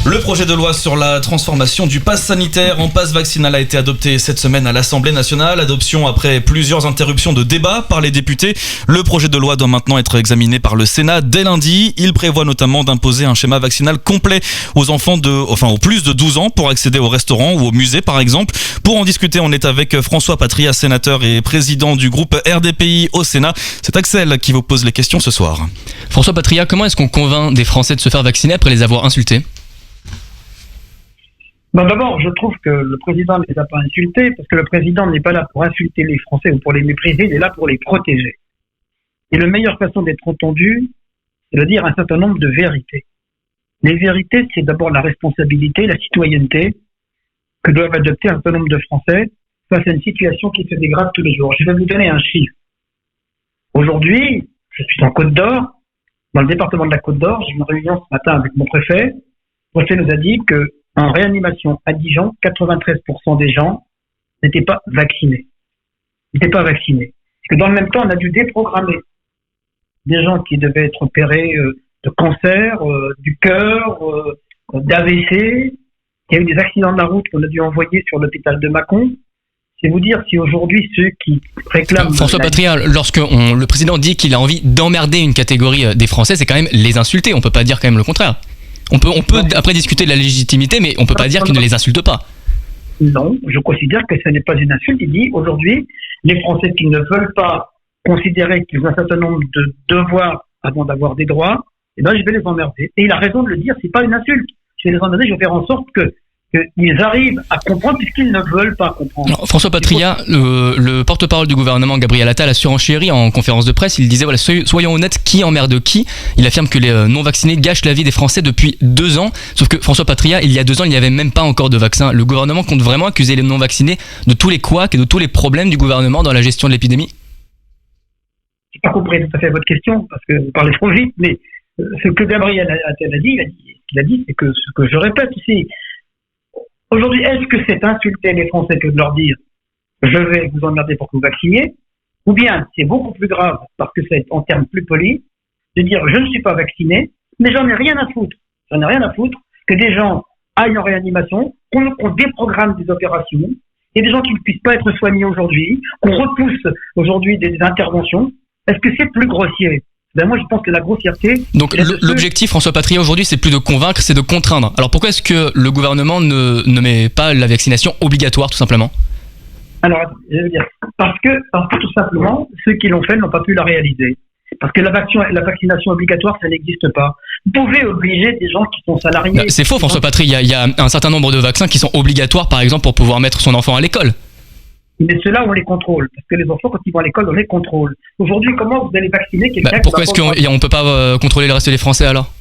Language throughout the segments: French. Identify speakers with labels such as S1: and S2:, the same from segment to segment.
S1: Le projet de loi sur la transformation du pass sanitaire en pass vaccinal a été adopté cette semaine à l'Assemblée nationale. Adoption après plusieurs interruptions de débat par les députés. Le projet de loi doit maintenant être examiné par le Sénat dès lundi. Il prévoit notamment d'imposer un schéma vaccinal complet aux enfants aux plus de 12 ans pour accéder au restaurant ou au musée par exemple. Pour en discuter, on est avec François Patria, sénateur et président du groupe RDPI au Sénat. C'est Axel qui vous pose les questions ce soir.
S2: François Patria, comment est-ce qu'on convainc des Français de se faire vacciner après les avoir insultés ?
S3: Bon, d'abord, je trouve que le président ne les a pas insultés, parce que le président n'est pas là pour insulter les Français ou pour les mépriser, il est là pour les protéger. Et la meilleure façon d'être entendu, c'est de dire un certain nombre de vérités. Les vérités, c'est d'abord la responsabilité, la citoyenneté que doivent adopter un certain nombre de Français face à une situation qui se dégrade tous les jours. Je vais vous donner un chiffre. Aujourd'hui, je suis en Côte d'Or, dans le département de la Côte d'Or, j'ai eu une réunion ce matin avec mon préfet. Le préfet nous a dit que en réanimation à Dijon, 93% des gens n'étaient pas vaccinés. Parce que dans le même temps, on a dû déprogrammer des gens qui devaient être opérés de cancer, du cœur, d'AVC. Il y a eu des accidents de la route qu'on a dû envoyer sur l'hôpital de Mâcon. C'est vous dire si aujourd'hui ceux qui réclament...
S2: François Patria, lorsque le président dit qu'il a envie d'emmerder une catégorie des Français, c'est quand même les insulter. On peut pas dire quand même le contraire. On peut après discuter de la légitimité, mais on peut pas dire qu'il ne les insulte pas.
S3: Non, je considère que ce n'est pas une insulte. Il dit aujourd'hui, les Français qui ne veulent pas considérer qu'ils ont un certain nombre de devoirs avant d'avoir des droits, eh ben je vais les emmerder. Et il a raison de le dire, c'est pas une insulte. Je vais les emmerder, je vais faire en sorte qu'ils arrivent à comprendre puisqu'ils ne veulent pas comprendre.
S2: Alors, François Patria, le porte-parole du gouvernement, Gabriel Attal, a surenchéri en conférence de presse. Il disait, voilà, soyons honnêtes, qui emmerde qui ? Il affirme que les non-vaccinés gâchent la vie des Français depuis 2 ans. Sauf que François Patria, il y a 2 ans, il n'y avait même pas encore de vaccin. Le gouvernement compte vraiment accuser les non-vaccinés de tous les couacs et de tous les problèmes du gouvernement dans la gestion de l'épidémie ?
S3: Je n'ai pas compris tout à fait votre question, parce que vous parlez trop vite, mais ce que Gabriel Attal a dit, c'est que ce que je répète ici. Aujourd'hui, est-ce que c'est insulter les Français que de leur dire « je vais vous emmerder pour que vous vacciniez » ou bien c'est beaucoup plus grave, parce que c'est en termes plus polis, de dire « je ne suis pas vacciné, mais j'en ai rien à foutre. J'en ai rien à foutre que des gens aillent en réanimation, qu'on déprogramme des opérations, et des gens qui ne puissent pas être soignés aujourd'hui, qu'on repousse aujourd'hui des interventions. Est-ce que c'est plus grossier ? Ben moi, je pense que la grossièreté...
S2: Donc l'objectif, François Patria, aujourd'hui, c'est plus de convaincre, c'est de contraindre. Alors pourquoi est-ce que le gouvernement ne met pas la vaccination obligatoire, tout simplement ?
S3: Alors, je veux dire, parce que tout simplement, ceux qui l'ont fait n'ont pas pu la réaliser. Parce que la vaccination obligatoire, ça n'existe pas. Vous pouvez obliger des gens qui sont salariés...
S2: Ben, c'est faux, François Patria. Il y a un certain nombre de vaccins qui sont obligatoires, par exemple, pour pouvoir mettre son enfant à l'école.
S3: Mais ceux-là, on les contrôle. Parce que les enfants, quand ils vont à l'école, on les contrôle. Aujourd'hui, comment vous allez vacciner quelqu'un
S2: pourquoi est-ce qu'on ne peut pas contrôler le reste des Français, alors ?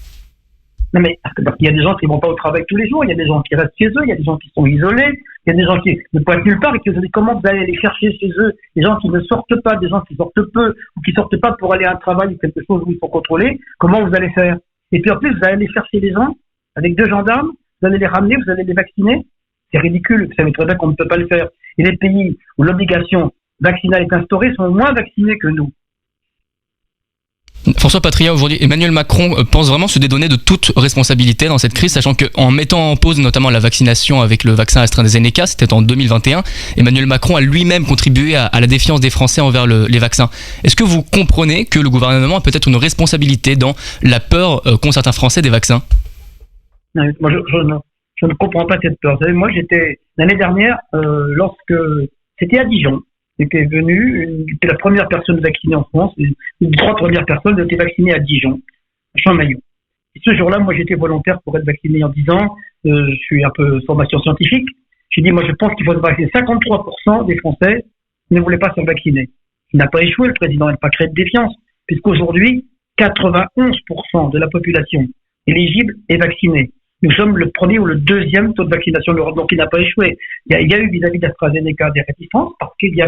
S3: Non, mais parce qu'il y a des gens qui ne vont pas au travail tous les jours, il y a des gens qui restent chez eux, il y a des gens qui sont isolés, il y a des gens qui ne pointent nulle part, et que vous allez, comment vous allez les chercher chez eux, des gens qui ne sortent pas, des gens qui sortent peu, ou qui sortent pas pour aller à un travail ou quelque chose où ils sont contrôlés, comment vous allez faire ? Et puis en plus, vous allez aller chercher les gens, avec 2 gendarmes, vous allez les ramener, vous allez les vacciner. C'est ridicule, vous savez très bien qu'on ne peut pas le faire. Et les pays où l'obligation vaccinale est instaurée sont moins vaccinés que nous.
S2: François Patria, aujourd'hui, Emmanuel Macron pense vraiment se dédonner de toute responsabilité dans cette crise, sachant qu'en mettant en pause notamment la vaccination avec le vaccin AstraZeneca, c'était en 2021, Emmanuel Macron a lui-même contribué à la défiance des Français envers les vaccins. Est-ce que vous comprenez que le gouvernement a peut-être une responsabilité dans la peur qu'ont certains Français des vaccins ?
S3: Non, moi, je ne comprends pas cette peur. Vous savez, moi, j'étais l'année dernière, lorsque c'était à Dijon, j'étais j'étais la première personne vaccinée en France, les 3 premières personnes ont été vaccinées à Dijon, à Champmaillot. Et ce jour-là, moi, j'étais volontaire pour être vacciné en disant, je suis un peu formation scientifique, j'ai dit, moi, je pense qu'il faut se vacciner. 53% des Français ne voulaient pas se vacciner. Il n'a pas échoué, le président n'a pas créé de défiance, puisqu'aujourd'hui, 91% de la population éligible est vaccinée. Nous sommes le premier ou le 2e taux de vaccination de l'Europe, donc il n'a pas échoué. Il y a eu vis-à-vis d'AstraZeneca des réticences parce qu'il y a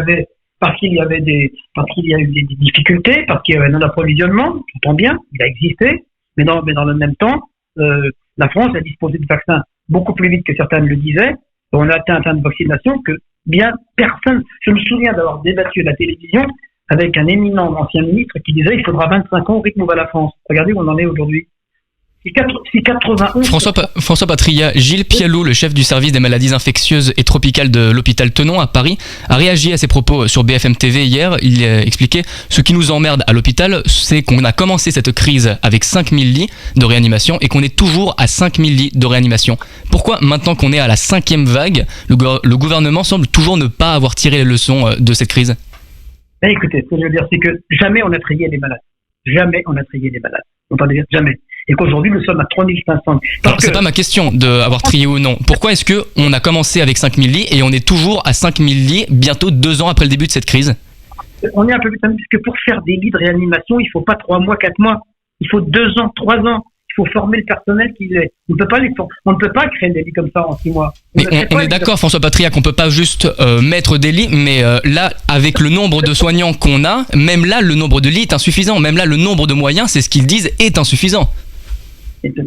S3: eu des difficultés, parce qu'il y avait un approvisionnement, j'entends bien, il a existé, mais dans le même temps, la France a disposé de vaccins beaucoup plus vite que certains le disaient. On a atteint un temps de vaccination que bien personne. Je me souviens d'avoir débattu à la télévision avec un éminent ancien ministre qui disait il faudra 25 ans au rythme où va la France. Regardez où on en est aujourd'hui. si 91...
S2: François Patria, Gilles Pialou, le chef du service des maladies infectieuses et tropicales de l'hôpital Tenon à Paris, a réagi à ces propos sur BFM TV hier. Il expliquait « Ce qui nous emmerde à l'hôpital, c'est qu'on a commencé cette crise avec 5000 lits de réanimation et qu'on est toujours à 5000 lits de réanimation. Pourquoi, maintenant qu'on est à la 5e vague, le gouvernement semble toujours ne pas avoir tiré les leçons de cette crise ?»
S3: Écoutez, ce que je veux dire, c'est que jamais on a trié les malades. Jamais on a trié les malades. Vous entendez bien ? Jamais. Et qu'aujourd'hui, nous sommes à 3500.
S2: C'est pas ma question d'avoir trié ou non. Pourquoi est-ce qu'on a commencé avec 5000 lits et on est toujours à 5000 lits bientôt 2 ans après le début de cette crise ?
S3: On est un peu plus tard, puisque pour faire des lits de réanimation, il ne faut pas 3 mois, 4 mois. Il faut 2 ans, 3 ans. Il faut former le personnel qui est. On ne peut pas créer des lits comme ça en 6 mois.
S2: Mais on est d'accord, François Patria, qu'on peut pas juste mettre des lits, mais là, avec le nombre de soignants qu'on a, même là, le nombre de lits est insuffisant. Même là, le nombre de moyens, c'est ce qu'ils disent, est insuffisant.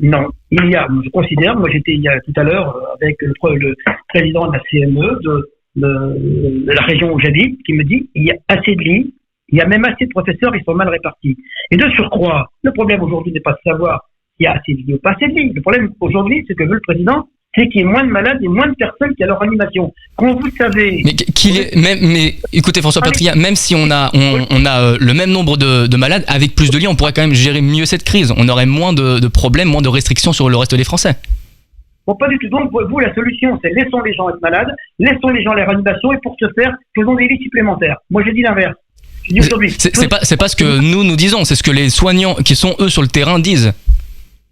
S3: Non, je considère, moi j'étais tout à l'heure avec le président de la CME de la région où j'habite, qui me dit il y a assez de lits, il y a même assez de professeurs, ils sont mal répartis. Et de surcroît, le problème aujourd'hui n'est pas de savoir s'il y a assez de lits ou pas assez de lits. Le problème aujourd'hui, c'est que veut le président, c'est qu'il y ait moins de malades et moins de personnes qui a leur animation. Quand vous savez...
S2: Mais écoutez François Patria, même si on a le même nombre de malades, avec plus de lits, on pourrait quand même gérer mieux cette crise. On aurait moins de problèmes, moins de restrictions sur le reste des Français.
S3: Bon, pas du tout. Donc, vous, la solution, c'est laissons les gens être malades, laissons les gens les réanimations, et pour ce faire, faisons des lits supplémentaires. Moi, j'ai dit l'inverse.
S2: C'est pas ce que nous disons, c'est ce que les soignants qui sont eux sur le terrain disent.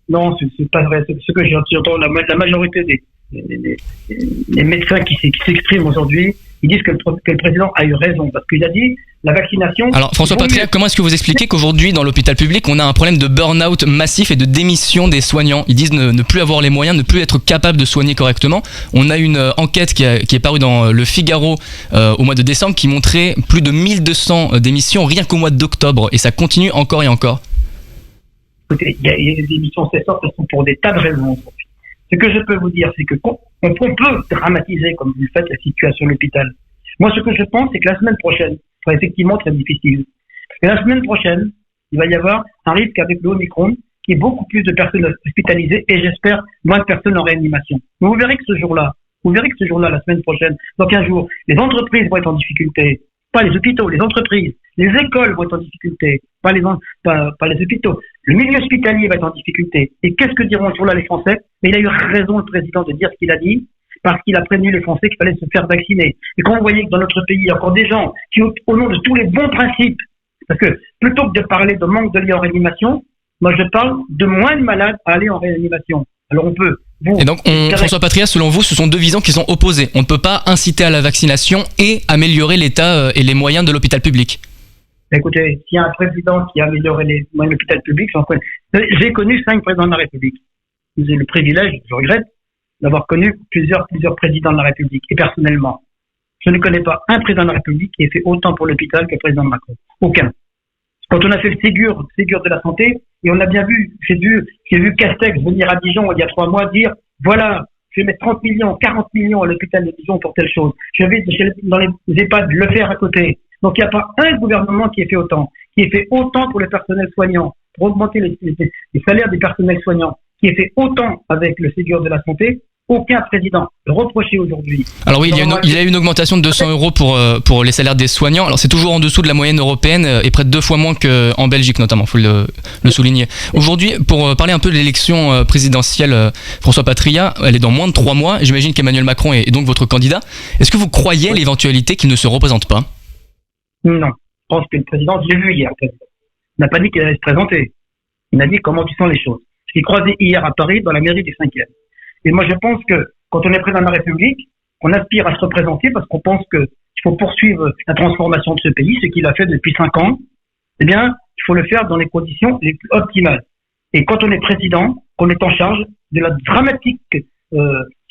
S3: Non, c'est pas vrai. C'est ce que j'entends la majorité des médecins qui s'expriment aujourd'hui. Ils disent que le président a eu raison parce qu'il a dit la vaccination.
S2: Alors François Patria, comment est-ce que vous expliquez qu'aujourd'hui dans l'hôpital public on a un problème de burn-out massif et de démission des soignants ? Ils disent ne plus avoir les moyens, ne plus être capable de soigner correctement. On a une enquête qui est parue dans le Figaro au mois de décembre qui montrait plus de 1200 démissions rien qu'au mois d'octobre et ça continue encore et encore.
S3: Écoutez, il y a des émissions cessantes qui sont pour des tas de raisons aujourd'hui. Ce que je peux vous dire, c'est que on peut dramatiser, comme vous le faites, la situation de l'hôpital. Moi, ce que je pense, c'est que la semaine prochaine sera effectivement très difficile. Parce que la semaine prochaine, il va y avoir un risque avec le Omicron, qui est beaucoup plus de personnes hospitalisées et j'espère moins de personnes en réanimation. Mais vous verrez que ce jour-là, la semaine prochaine, dans 15 jours, les entreprises vont être en difficulté. Pas les hôpitaux, les entreprises. Les écoles vont être en difficulté, pas les hôpitaux. Le milieu hospitalier va être en difficulté. Et qu'est-ce que diront ce jour-là les Français ? Mais il a eu raison, le président, de dire ce qu'il a dit, parce qu'il a prévenu les Français qu'il fallait se faire vacciner. Et quand vous voyez que dans notre pays, il y a encore des gens qui, au nom de tous les bons principes, parce que plutôt que de parler de manque de lits en réanimation, moi je parle de moins de malades à aller en réanimation. Alors on peut...
S2: Et donc, François Patria, selon vous, ce sont deux visions qui sont opposées. On ne peut pas inciter à la vaccination et améliorer l'état et les moyens de l'hôpital public.
S3: Écoutez, s'il y a un président qui a amélioré les moyens de l'hôpital public, j'ai connu 5 présidents de la République. J'ai le privilège, je regrette, d'avoir connu plusieurs présidents de la République. Et personnellement, je ne connais pas un président de la République qui ait fait autant pour l'hôpital que le président Macron. Aucun. Quand on a fait le Ségur de la santé, et on a bien vu, j'ai vu Castex venir à Dijon il y a 3 mois dire, voilà, je vais mettre 30 millions, 40 millions à l'hôpital de Dijon pour telle chose. Je vais dans les EHPAD le faire à côté. Donc il n'y a pas un gouvernement qui ait fait autant pour le personnel soignant, pour augmenter les salaires des personnels soignants, qui ait fait autant avec le Ségur de la santé. Aucun président reproché aujourd'hui.
S2: Alors oui, il y a eu une augmentation de 200 euros pour les salaires des soignants. Alors c'est toujours en dessous de la moyenne européenne et près de 2 fois moins qu'en Belgique notamment, faut le souligner. Aujourd'hui, pour parler un peu de l'élection présidentielle, François Patria, elle est dans moins de 3 mois. J'imagine qu'Emmanuel Macron est donc votre candidat. Est-ce que vous croyez l'éventualité qu'il ne se représente pas ?
S3: Non. Je pense que le président, je l'ai vu hier, il n'a pas dit qu'il allait se présenter. Il a dit comment tu sens les choses. Je l'ai croisé hier à Paris dans la mairie du 5e. Et moi, je pense que quand on est président de la République, on aspire à se représenter parce qu'on pense qu'il faut poursuivre la transformation de ce pays, ce qu'il a fait depuis 5 ans. Eh bien, il faut le faire dans les conditions les plus optimales. Et quand on est président, qu'on est en charge de la dramatique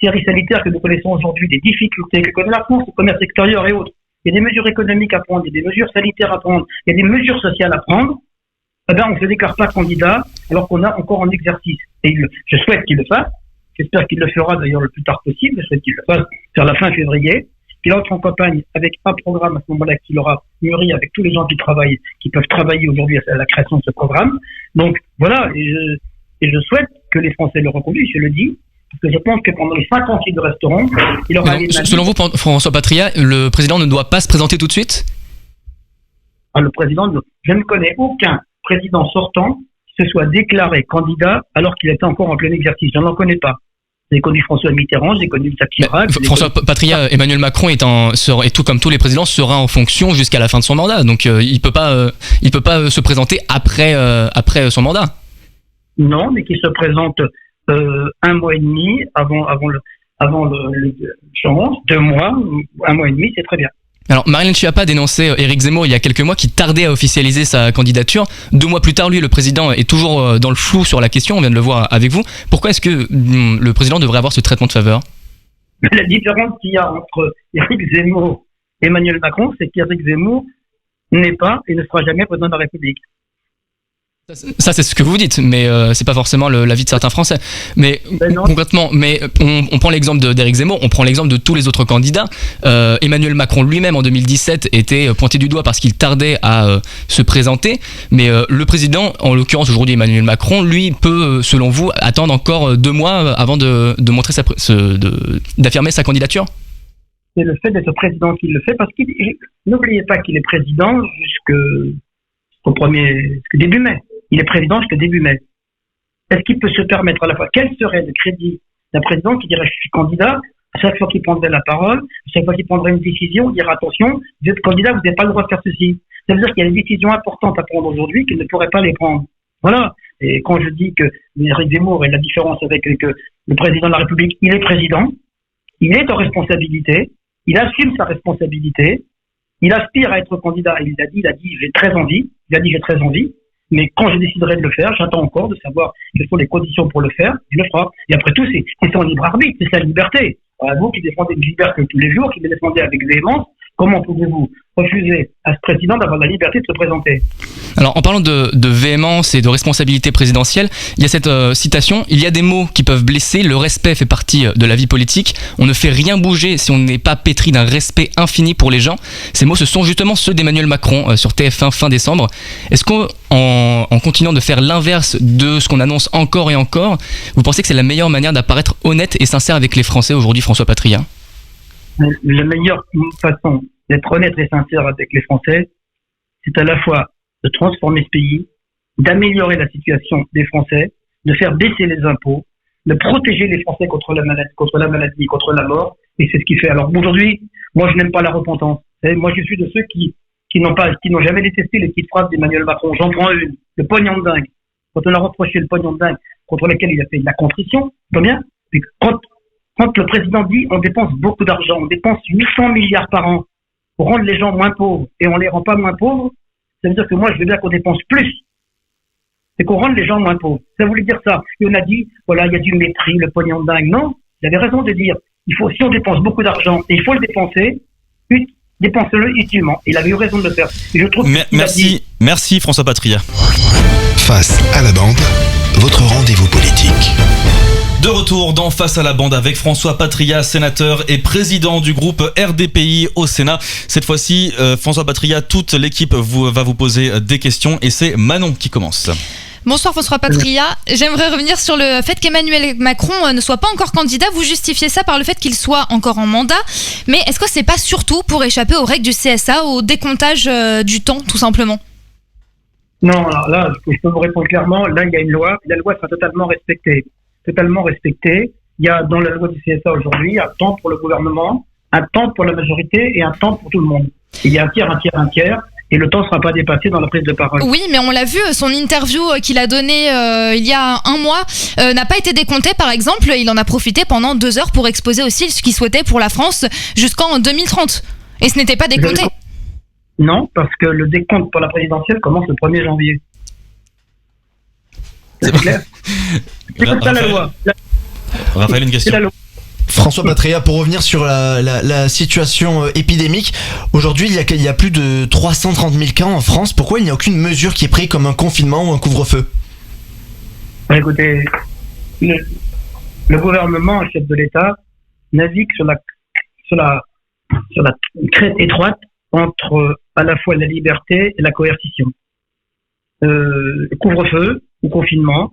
S3: série sanitaire que nous connaissons aujourd'hui, des difficultés que connaît la France, le commerce extérieur et autres, il y a des mesures économiques à prendre, il y a des mesures sanitaires à prendre, il y a des mesures sociales à prendre, eh bien, on ne se déclare pas candidat alors qu'on a encore en exercice. Et je souhaite qu'il le fasse. J'espère qu'il le fera d'ailleurs le plus tard possible. Je souhaite qu'il le fasse vers la fin février. Qu'il entre en campagne avec un programme à ce moment-là qu'il aura mûri avec tous les gens qui peuvent travailler aujourd'hui à la création de ce programme. Donc voilà, et je souhaite que les Français le reconduisent, je le dis, parce que je pense que pendant les 5 ans qu'ils resteront, il aura...
S2: Selon vous, François Patria, le président ne doit pas se présenter tout de suite ?
S3: Le président, je ne connais aucun président sortant qui se soit déclaré candidat alors qu'il était encore en plein exercice. Je n'en connais pas. J'ai connu François Mitterrand, j'ai connu Jacques Chirac.
S2: François Patria, Emmanuel Macron et tout comme tous les présidents sera en fonction jusqu'à la fin de son mandat. Donc il peut pas se présenter après son mandat.
S3: Non, mais qu'il se présente un mois et demi avant le changement, 2 mois, 1 mois et demi, c'est très bien.
S2: Alors, Marlène Schiappa a dénoncé Éric Zemmour il y a quelques mois qui tardait à officialiser sa candidature. 2 mois plus tard, lui, le président est toujours dans le flou sur la question, on vient de le voir avec vous. Pourquoi est-ce que le président devrait avoir ce traitement de faveur ?
S3: La différence qu'il y a entre Éric Zemmour et Emmanuel Macron, c'est qu'Éric Zemmour n'est pas et ne sera jamais président de la République.
S2: Ça, c'est ce que vous dites, mais c'est pas forcément l'avis de certains Français. Mais concrètement, on prend l'exemple d'Éric Zemmour, on prend l'exemple de tous les autres candidats. Emmanuel Macron lui-même en 2017 était pointé du doigt parce qu'il tardait à se présenter. Mais le président, en l'occurrence aujourd'hui Emmanuel Macron, lui peut, selon vous, attendre encore 2 mois avant de montrer d'affirmer sa candidature.
S3: C'est le fait d'être président qui le fait, parce qu'il n'oubliez pas qu'il est président jusqu'au début mai. Il est président jusqu'au début mai. Est-ce qu'il peut se permettre à la fois, quel serait le crédit d'un président qui dirait je suis candidat, à chaque fois qu'il prendrait la parole, à chaque fois qu'il prendrait une décision, il dirait attention, vous êtes candidat, vous n'avez pas le droit de faire ceci. Ça veut dire qu'il y a des décisions importantes à prendre aujourd'hui qu'il ne pourrait pas les prendre. Voilà. Et quand je dis que Éric Zemmour est la différence avec le président de la République, il est président, il est en responsabilité, il assume sa responsabilité, il aspire à être candidat, il a dit j'ai très envie, mais quand je déciderai de le faire, j'attends encore de savoir quelles sont les conditions pour le faire, il le fera. Et après tout, c'est son libre arbitre, c'est sa liberté. Alors, vous qui défendez une liberté tous les jours, qui le défendez avec véhémence, comment pouvez-vous refuser à ce président d'avoir la liberté de se présenter ?
S2: Alors, en parlant de véhémence et de responsabilité présidentielle, il y a cette citation, il y a des mots qui peuvent blesser, le respect fait partie de la vie politique, on ne fait rien bouger si on n'est pas pétri d'un respect infini pour les gens. Ces mots, ce sont justement ceux d'Emmanuel Macron sur TF1 fin décembre. Est-ce qu'en continuant de faire l'inverse de ce qu'on annonce encore et encore, vous pensez que c'est la meilleure manière d'apparaître honnête et sincère avec les Français aujourd'hui, François Patria ?
S3: La meilleure façon d'être honnête et sincère avec les Français, c'est à la fois de transformer ce pays, d'améliorer la situation des Français, de faire baisser les impôts, de protéger les Français contre la maladie, contre la mort, et c'est ce qu'il fait. Alors aujourd'hui, moi je n'aime pas la repentance. Moi je suis de ceux qui n'ont jamais détesté les petites phrases d'Emmanuel Macron. J'en prends une, le pognon de dingue. Quand on a reproché le pognon de dingue, contre lequel il a fait de la contrition, pas bien. Quand le président dit on dépense beaucoup d'argent, on dépense 800 milliards par an pour rendre les gens moins pauvres, et on les rend pas moins pauvres, ça veut dire que moi je veux bien qu'on dépense plus, c'est qu'on rende les gens moins pauvres. Ça voulait dire ça. Et on a dit, voilà, il y a du mépris, le pognon de dingue. Non, il avait raison de dire, si on dépense beaucoup d'argent, et il faut le dépenser, dépensez-le utilement. Il avait eu raison de le faire. Et je trouve
S1: merci François Patria.
S4: Face à la bande, votre rendez-vous politique.
S1: De retour dans Face à la bande avec François Patria, sénateur et président du groupe RDPI au Sénat. Cette fois-ci, François Patria, toute l'équipe va vous poser des questions et c'est Manon qui commence.
S5: Bonsoir François Patria. J'aimerais revenir sur le fait qu'Emmanuel Macron ne soit pas encore candidat. Vous justifiez ça par le fait qu'il soit encore en mandat. Mais est-ce que c'est pas surtout pour échapper aux règles du CSA, au décomptage du temps, tout simplement ?
S3: Non, alors là, je peux vous répondre clairement. Là, il y a une loi. La loi sera totalement respectée. Il y a dans la loi du CSA aujourd'hui un temps pour le gouvernement, un temps pour la majorité et un temps pour tout le monde. Il y a un tiers, et le temps ne sera pas dépassé dans la prise de parole.
S5: Oui, mais on l'a vu, son interview qu'il a donnée il y a 1 mois n'a pas été décomptée, par exemple. Il en a profité pendant 2 heures pour exposer aussi ce qu'il souhaitait pour la France jusqu'en 2030. Et ce n'était pas décompté.
S3: Non, parce que le décompte pour la présidentielle commence le 1er janvier. C'est clair. C'est comme ça la loi.
S1: Raphaël, une question.
S6: François Patria, pour revenir sur la situation épidémique, aujourd'hui il y a plus de 330 000 cas en France. Pourquoi il n'y a aucune mesure qui est prise comme un confinement ou un couvre-feu ?
S3: Écoutez, le gouvernement, le chef de l'État, navigue sur la crête étroite entre à la fois la liberté et la coercition. Couvre-feu ou confinement,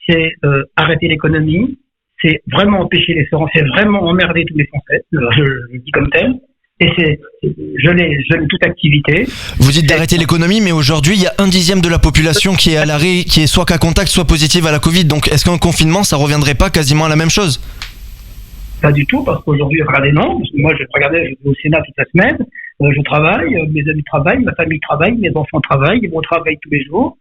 S3: c'est arrêter l'économie, c'est vraiment empêcher les Français, c'est vraiment emmerder tous les Français, je le dis comme tel, et c'est geler toute activité.
S6: Vous dites d'arrêter l'économie, mais aujourd'hui, il y a 1/10 de la population qui est à l'arrêt, qui est soit cas contact, soit positive à la Covid. Donc, est-ce qu'un confinement, ça reviendrait pas quasiment à la même chose?
S3: Pas du tout, parce qu'aujourd'hui, regardez, non. Parce que moi, je vais au Sénat toute la semaine, je travaille, mes amis travaillent, ma famille travaille, mes enfants travaillent, ils vont travailler tous les jours.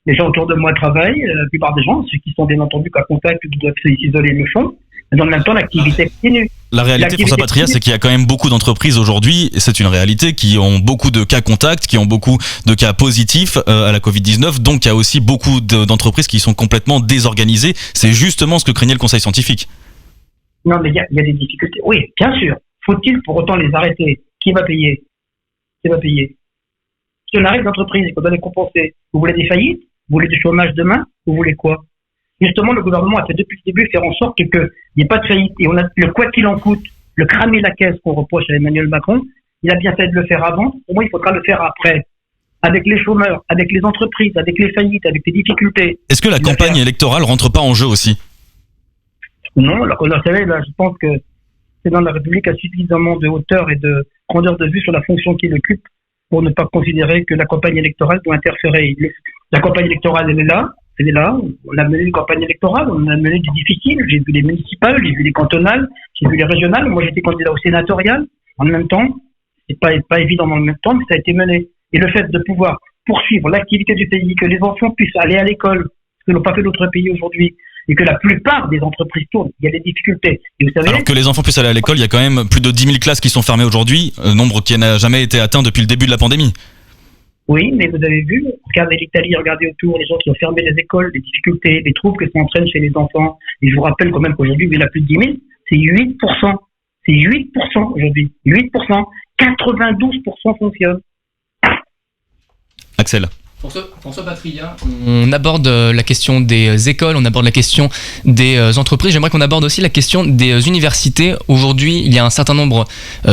S3: Les gens autour de moi travaillent, la plupart des gens, ceux qui sont bien entendu cas contact, qui doivent s'isoler, le font. Mais dans le même temps, l'activité continue.
S1: La réalité, François Patria, c'est qu'il y a quand même beaucoup d'entreprises aujourd'hui, et c'est une réalité, qui ont beaucoup de cas contacts, qui ont beaucoup de cas positifs à la Covid-19, donc il y a aussi beaucoup d'entreprises qui sont complètement désorganisées. C'est justement ce que craignait le Conseil scientifique.
S3: Non, mais il y a des difficultés. Oui, bien sûr. Faut-il pour autant les arrêter? Qui va payer? Si on arrête l'entreprise et qu'on doit les compenser, vous voulez des faillites? Vous voulez du chômage demain? Vous voulez quoi? Justement, le gouvernement a fait depuis le début faire en sorte qu'il n'y ait pas de faillite. Et on a le quoi qu'il en coûte, le cramer la caisse qu'on reproche à Emmanuel Macron, il a bien fait de le faire avant. Pour moi, il faudra le faire après. Avec les chômeurs, avec les entreprises, avec les faillites, avec les difficultés.
S1: Est-ce que la campagne électorale rentre pas en jeu aussi?
S3: Non, alors, vous savez, là, je pense que c'est dans la République a suffisamment de hauteur et de grandeur de vue sur la fonction qu'il occupe pour ne pas considérer que la campagne électorale doit interférer. La campagne électorale, elle est là. On a mené une campagne électorale, on a mené des difficiles. J'ai vu les municipales, j'ai vu les cantonales, j'ai vu les régionales. Moi, j'étais candidat au sénatorial. En même temps, c'est pas évident en même temps, mais ça a été mené. Et le fait de pouvoir poursuivre l'activité du pays, que les enfants puissent aller à l'école, ce que n'ont pas fait d'autres pays aujourd'hui, et que la plupart des entreprises tournent, il y a des difficultés. Et vous savez,
S1: alors que les enfants puissent aller à l'école, il y a quand même plus de 10 000 classes qui sont fermées aujourd'hui, nombre qui n'a jamais été atteint depuis le début de la pandémie.
S3: Oui, mais vous avez vu, regardez l'Italie, regardez autour, les gens qui ont fermé les écoles, les difficultés, les troubles que ça entraîne chez les enfants. Et je vous rappelle quand même qu'aujourd'hui, il y en a plus de 10 000, c'est 8%. C'est 8% aujourd'hui. 8%. 92% fonctionnent.
S1: Axel.
S2: François Patria, on aborde la question des écoles, on aborde la question des entreprises. J'aimerais qu'on aborde aussi la question des universités. Aujourd'hui, il y a un certain nombre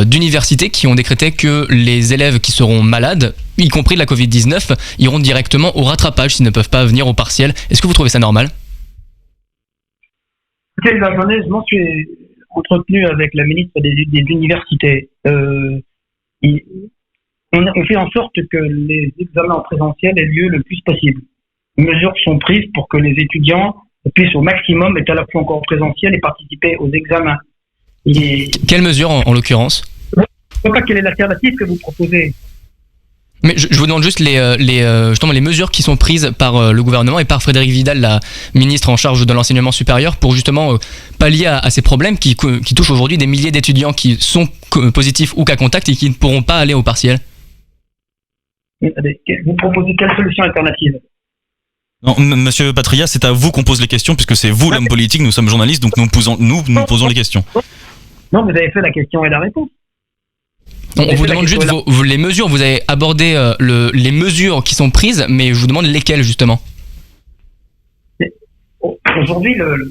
S2: d'universités qui ont décrété que les élèves qui seront malades, y compris de la Covid-19, iront directement au rattrapage s'ils ne peuvent pas venir au partiel. Est-ce que vous trouvez ça normal?
S3: Écoutez, la journée, je m'en suis entretenu avec la ministre des universités. On fait en sorte que les examens en présentiel aient lieu le plus possible. Les mesures sont prises pour que les étudiants puissent au maximum être à la fois encore en présentiel et participer aux examens.
S2: Quelles mesures en l'occurrence?
S3: Je ne sais pas quelle est l'alternative que vous proposez.
S2: Mais je vous demande juste justement les mesures qui sont prises par le gouvernement et par Frédérique Vidal, la ministre en charge de l'enseignement supérieur, pour justement pallier à ces problèmes qui touchent aujourd'hui des milliers d'étudiants qui sont positifs ou cas contact et qui ne pourront pas aller au partiel.
S3: Vous proposez quelle solution alternative?
S1: Non, Monsieur Patria, c'est à vous qu'on pose les questions, puisque c'est vous l'homme politique, nous sommes journalistes, donc nous posons les questions.
S3: Non, vous avez fait la question et la réponse.
S2: On vous demande juste les mesures, vous avez abordé les mesures qui sont prises, mais je vous demande lesquelles justement.
S3: Aujourd'hui, le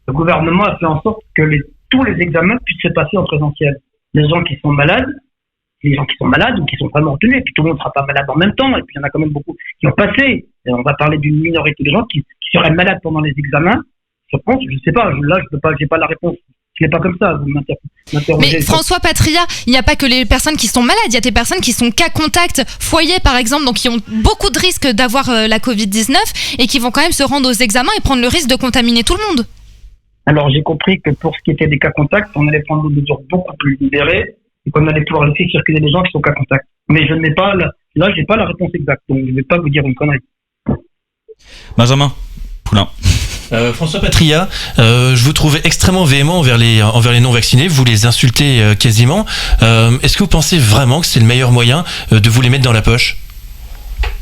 S3: gouvernement a fait en sorte que tous les examens puissent se passer en présentiel. Les gens qui sont malades ou qui sont vraiment retenus, et puis tout le monde ne sera pas malade en même temps, et puis il y en a quand même beaucoup qui ont passé, et on va parler d'une minorité de gens qui seraient malades pendant les examens. Je pense, je ne sais pas, là j'ai pas la réponse. Je l'ai pas comme ça, vous m'interrogez.
S5: Mais François Patria, il n'y a pas que les personnes qui sont malades, il y a des personnes qui sont cas contact, foyer par exemple, donc qui ont beaucoup de risques d'avoir la Covid-19 et qui vont quand même se rendre aux examens et prendre le risque de contaminer tout le monde.
S3: Alors j'ai compris que pour ce qui était des cas contacts, on allait prendre des mesures beaucoup plus libérées et qu'on allait pouvoir laisser circuler les gens qui sont cas contacts. Mais je n'ai pas j'ai pas la réponse exacte, donc je ne vais pas vous dire une connerie.
S1: Benjamin Poulain.
S7: François Patria, je vous trouve extrêmement véhément envers les non-vaccinés, vous les insultez quasiment. Est-ce que vous pensez vraiment que c'est le meilleur moyen de vous les mettre dans la poche?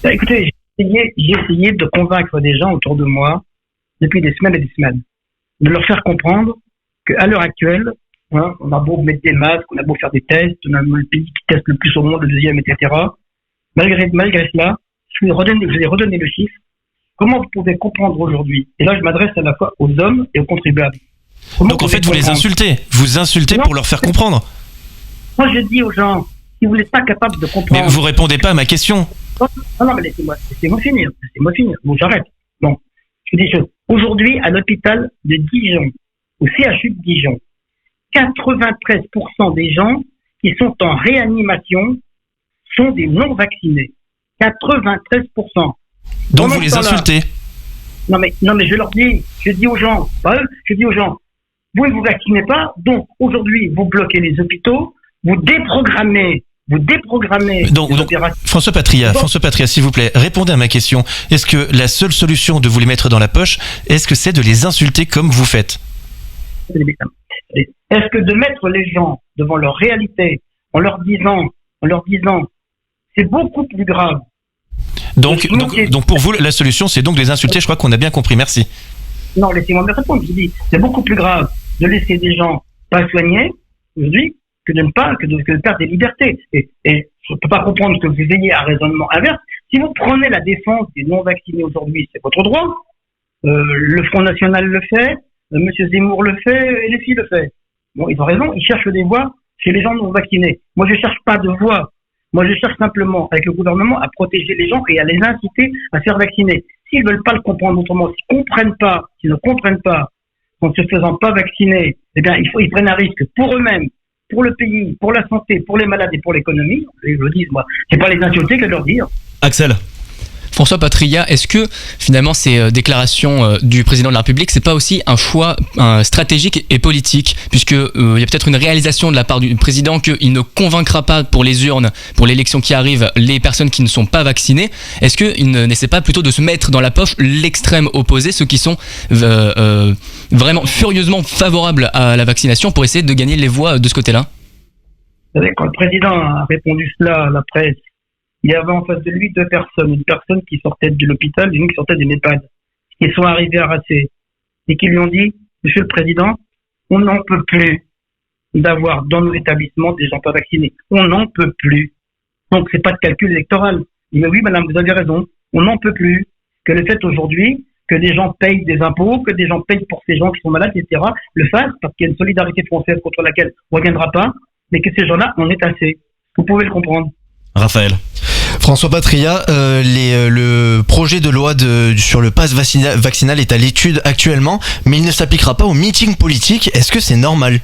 S3: Écoutez, j'ai essayé de convaincre des gens autour de moi depuis des semaines et des semaines, de leur faire comprendre qu'à l'heure actuelle, on a beau mettre des masques, on a beau faire des tests, on a le pays qui teste le plus au monde, le deuxième, etc. Malgré cela, je vous ai redonné le chiffre. Comment vous pouvez comprendre aujourd'hui? Et là, je m'adresse à la fois aux hommes et aux contribuables.
S7: Donc en fait, vous les insultez. Vous insultez pour leur faire comprendre.
S3: Moi, je dis aux gens, si vous n'êtes pas capable de comprendre...
S7: Mais vous répondez pas à ma question.
S3: Non, mais laissez-moi finir. Bon, j'arrête. Bon, Je dis des choses. Aujourd'hui, à l'hôpital de Dijon, au CHU de Dijon, 93% des gens qui sont en réanimation sont des non-vaccinés. 93%.
S7: Donc vous les insultez.
S3: Non mais je leur dis, je dis aux gens, vous ne vous vaccinez pas, donc aujourd'hui vous bloquez les hôpitaux, vous déprogrammez
S7: Donc, François Patria, s'il vous plaît, répondez à ma question. Est-ce que la seule solution de vous les mettre dans la poche, est-ce que c'est de les insulter comme vous faites?
S3: Est-ce que de mettre les gens devant leur réalité en leur disant, c'est beaucoup plus grave.
S7: Donc pour vous, la solution, c'est donc de les insulter. Je crois qu'on a bien compris. Merci.
S3: Non, laissez-moi me répondre. Je dis, c'est beaucoup plus grave de laisser des gens pas soignés aujourd'hui que de perdre des libertés. Et je ne peux pas comprendre que vous ayez un raisonnement inverse. Si vous prenez la défense des non-vaccinés aujourd'hui, c'est votre droit. Le Front National le fait, Monsieur Zemmour le fait, et les filles le fait. Bon, ils ont raison, ils cherchent des voix chez les gens non vaccinés. Moi, je cherche pas de voix. Moi, je cherche simplement, avec le gouvernement, à protéger les gens et à les inciter à se faire vacciner. S'ils veulent pas le comprendre autrement, s'ils ne comprennent pas qu'en se faisant pas vacciner, eh bien, ils prennent un risque pour eux-mêmes, pour le pays, pour la santé, pour les malades et pour l'économie. Ils le disent, moi. C'est pas les insulter que de leur dire.
S1: Axel.
S2: François Patria, est-ce que finalement ces déclarations du président de la République, c'est pas aussi un choix stratégique et politique, puisque il y a peut-être une réalisation de la part du président qu'il ne convaincra pas pour les urnes, pour l'élection qui arrive, les personnes qui ne sont pas vaccinées. Est-ce qu'il n'essaie pas plutôt de se mettre dans la poche l'extrême opposé, ceux qui sont vraiment furieusement favorables à la vaccination, pour essayer de gagner les voix de ce côté-là?
S3: Vous savez, quand le président a répondu cela à la presse, il y avait en face de lui deux personnes. Une personne qui sortait de l'hôpital et une qui sortait d'une EHPAD. Ils sont arrivés à rater. Et qui lui ont dit, Monsieur le Président, on n'en peut plus d'avoir dans nos établissements des gens pas vaccinés. On n'en peut plus. Donc, c'est pas de calcul électoral. Il dit, oui, madame, vous avez raison. On n'en peut plus. Que le fait aujourd'hui que des gens payent des impôts, que des gens payent pour ces gens qui sont malades, etc., le fassent parce qu'il y a une solidarité française contre laquelle on ne reviendra pas, mais que ces gens-là, on est assez. Vous pouvez le comprendre.
S1: Raphaël.
S6: François Patria, le projet de loi sur le pass vaccinal est à l'étude actuellement, mais il ne s'appliquera pas aux meetings politiques. Est-ce que c'est normal?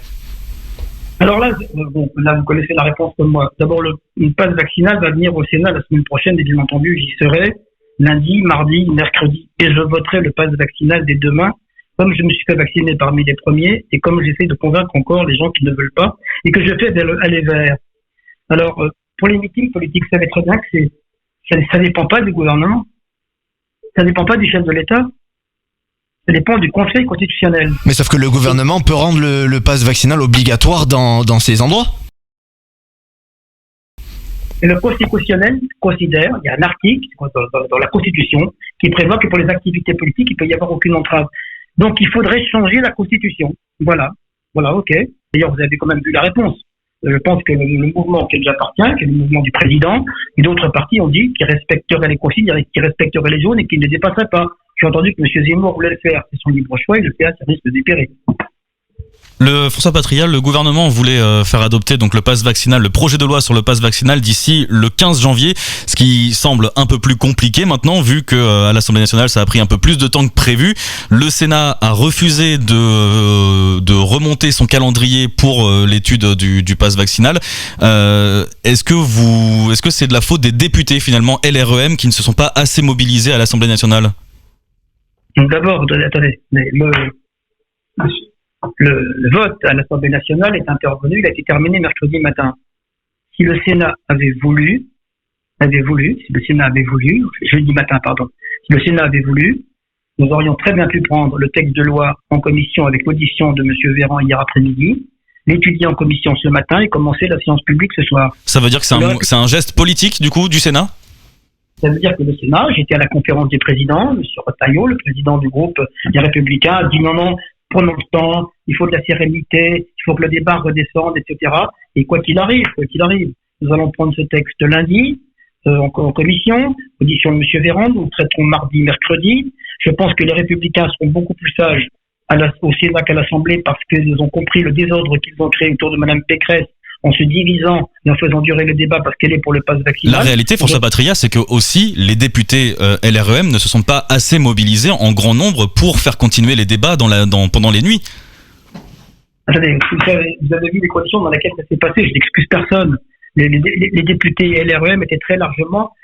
S3: Alors là, là, vous connaissez la réponse comme moi. D'abord, le pass vaccinal va venir au Sénat la semaine prochaine, et bien entendu, j'y serai lundi, mardi, mercredi, et je voterai le pass vaccinal dès demain, comme je me suis fait vacciner parmi les premiers, et comme j'essaie de convaincre encore les gens qui ne veulent pas, et que je fais aller vers. Alors, pour les meetings politiques, vous savez très bien que ça dépend pas du gouvernement. Ça dépend pas du chef de l'État. Ça dépend du Conseil constitutionnel.
S6: Mais sauf que le gouvernement peut rendre le pass vaccinal obligatoire dans ces endroits.
S3: Et le constitutionnel considère, il y a un article dans la Constitution qui prévoit que pour les activités politiques, il peut y avoir aucune entrave. Donc il faudrait changer la Constitution. Voilà, ok. D'ailleurs, vous avez quand même vu la réponse. Je pense que le mouvement auquel j'appartiens, qui est le mouvement du président, et d'autres partis ont dit qu'ils respecteraient les consignes, qu'ils respecteraient les zones et qu'ils ne dépasseraient pas. J'ai entendu que M. Zemmour voulait le faire. C'est son libre choix, il le fait à service de dépérer.
S1: François Patria, le gouvernement voulait faire adopter donc le pass vaccinal, le projet de loi sur le pass vaccinal d'ici le 15 janvier, ce qui semble un peu plus compliqué maintenant vu que à l'Assemblée nationale ça a pris un peu plus de temps que prévu. Le Sénat a refusé de remonter son calendrier pour l'étude du pass vaccinal. Est-ce que c'est de la faute des députés finalement LREM qui ne se sont pas assez mobilisés à l'Assemblée nationale?
S3: D'abord, attendez, le vote à l'Assemblée nationale est intervenu, il a été terminé mercredi matin. Si le Sénat avait voulu, jeudi matin, pardon, si le Sénat avait voulu, nous aurions très bien pu prendre le texte de loi en commission avec l'audition de M. Véran hier après-midi, l'étudier en commission ce matin et commencer la séance publique ce soir.
S1: Ça veut dire que c'est un geste politique du coup du Sénat?
S3: Ça veut dire que le Sénat, j'étais à la conférence des présidents, M. Retailleau, le président du groupe des Républicains, a dit non, prenons le temps, il faut de la sérénité, il faut que le débat redescende, etc. Et quoi qu'il arrive, nous allons prendre ce texte lundi en commission, audition de M. Véran, nous le traiterons mardi, mercredi. Je pense que les Républicains seront beaucoup plus sages au Sénat qu'à l'Assemblée parce qu'ils ont compris le désordre qu'ils ont créé autour de Mme Pécresse en se divisant et en faisant durer le débat parce qu'elle est pour le pass vaccinal.
S1: La réalité, François Patria, c'est que aussi les députés LREM ne se sont pas assez mobilisés en grand nombre pour faire continuer les débats pendant les nuits.
S3: Attendez, vous avez vu les conditions dans lesquelles ça s'est passé, je n'excuse personne. Les députés LREM étaient très largement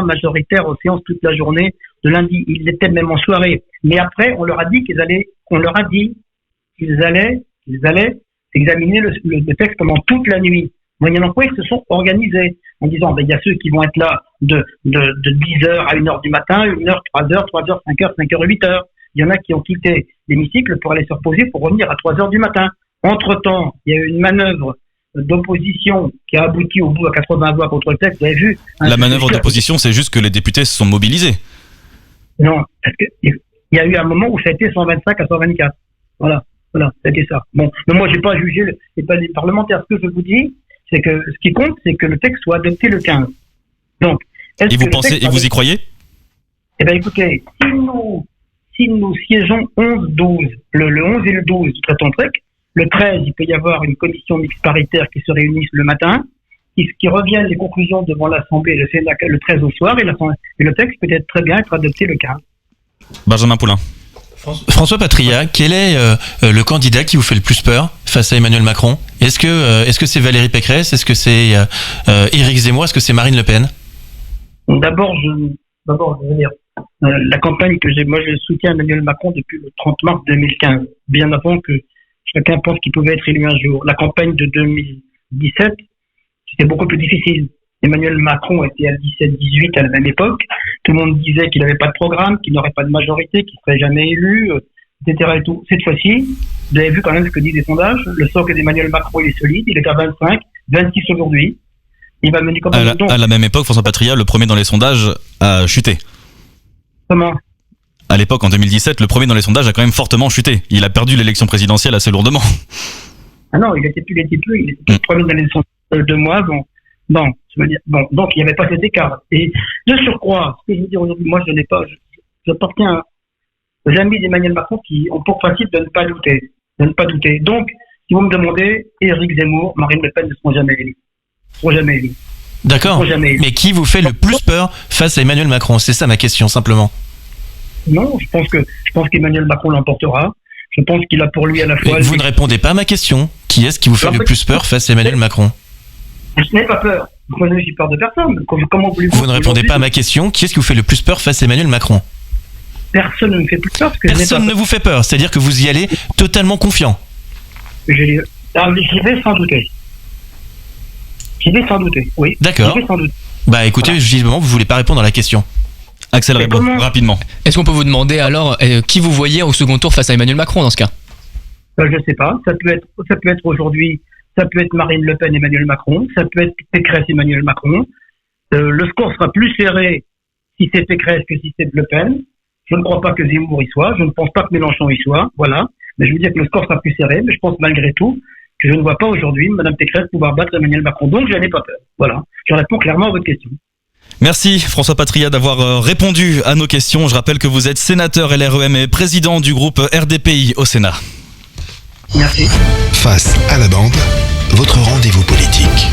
S3: majoritaires aux séances toute la journée de lundi. Ils étaient même en soirée. Mais après, on leur a dit qu'ils allaient examiner le texte pendant toute la nuit. Moyennant quoi, ils se sont organisés en disant, il y a ceux qui vont être là de 10h à 1h du matin, 1h, 3h, 3h, 5h, 5h, 8h. Il y en a qui ont quitté l'hémicycle pour aller se reposer pour revenir à 3h du matin. Entre-temps, il y a eu une manœuvre d'opposition qui a abouti au bout à 80 voix contre le texte. Vous avez vu
S1: La manœuvre d'opposition, c'est juste que les députés se sont mobilisés.
S3: Non, parce qu'il y a eu un moment où ça a été 125 à 124. Voilà, c'était ça. Bon, mais moi, j'ai pas jugé les parlementaires. Ce que je vous dis, c'est que ce qui compte, c'est que le texte soit adopté le 15. Donc,
S1: et vous y croyez?
S3: Eh bien, écoutez, si nous siégeons 11-12, le 11 et le 12 traitons le texte, le 13, il peut y avoir une commission mixte paritaire qui se réunisse le matin, qui reviennent les conclusions devant l'Assemblée et le Sénat le 13 au soir, et le texte peut être très bien être adopté le 15.
S1: Benjamin Poulain.
S7: François Patria, quel est le candidat qui vous fait le plus peur face à Emmanuel Macron? Est-ce que c'est Valérie Pécresse? Est-ce que c'est Éric Zemmour? Est-ce que c'est Marine Le Pen?
S3: D'abord, je veux dire, la campagne moi je soutiens Emmanuel Macron depuis le 30 mars 2015, bien avant que chacun pense qu'il pouvait être élu un jour. La campagne de 2017, c'était beaucoup plus difficile. Emmanuel Macron était à 17-18 à la même époque. Tout le monde disait qu'il n'avait pas de programme, qu'il n'aurait pas de majorité, qu'il ne serait jamais élu, etc. Et tout. Cette fois-ci, vous avez vu quand même ce que disent les sondages. Le socle d'Emmanuel Macron, il est solide. Il est à 25, 26 aujourd'hui. Il va mener comme
S1: à la même époque, François Patria, le premier dans les sondages, a chuté.
S3: Comment?
S1: À l'époque, en 2017, le premier dans les sondages a quand même fortement chuté. Il a perdu l'élection présidentielle assez lourdement.
S3: Ah non, il était plus le premier dans les sondages 2 mois. Donc il n'y avait pas cet écart. Et de surcroît, ce que je veux dire aujourd'hui, moi j'appartiens aux amis d'Emmanuel Macron qui ont pour principe de ne pas douter. Donc, si vous me demandez, Éric Zemmour, Marine Le Pen ne seront jamais élus.
S7: D'accord. Mais qui vous fait le plus peur face à Emmanuel Macron? C'est ça ma question, simplement.
S3: Non, je pense qu'Emmanuel Macron l'emportera. Je pense qu'il a pour lui à la fois...
S7: Vous ne répondez pas à ma question. Qui est-ce qui vous fait le plus peur face à Emmanuel Macron?
S3: Je n'ai pas peur. Moi, je n'ai peur de personne. Comment
S7: vous ne répondez pas à ma question. Qui est-ce qui vous fait le plus peur face à Emmanuel Macron?
S3: Personne ne me fait plus peur. Parce que
S7: personne ne vous fait peur. C'est-à-dire que vous y allez totalement confiant.
S3: J'y vais sans douter. Oui.
S7: D'accord. Bah écoutez, justement, vous voulez pas répondre à la question.
S1: Axel Rébon, rapidement.
S2: Est-ce qu'on peut vous demander alors qui vous voyez au second tour face à Emmanuel Macron dans ce cas?
S3: Je sais pas. Ça peut être aujourd'hui, ça peut être Marine Le Pen, Emmanuel Macron. Ça peut être Pécresse, Emmanuel Macron. Le score sera plus serré si c'est Pécresse que si c'est Le Pen. Je ne crois pas que Zemmour y soit. Je ne pense pas que Mélenchon y soit. Voilà. Mais je veux dire que le score sera plus serré. Mais je pense malgré tout que je ne vois pas aujourd'hui Mme Pécresse pouvoir battre Emmanuel Macron. Donc je n'ai pas peur. Voilà. Je réponds clairement à votre question.
S1: Merci François Patria d'avoir répondu à nos questions. Je rappelle que vous êtes sénateur LREM et président du groupe RDPI au Sénat.
S3: Merci.
S4: Face à la bande, votre rendez-vous politique.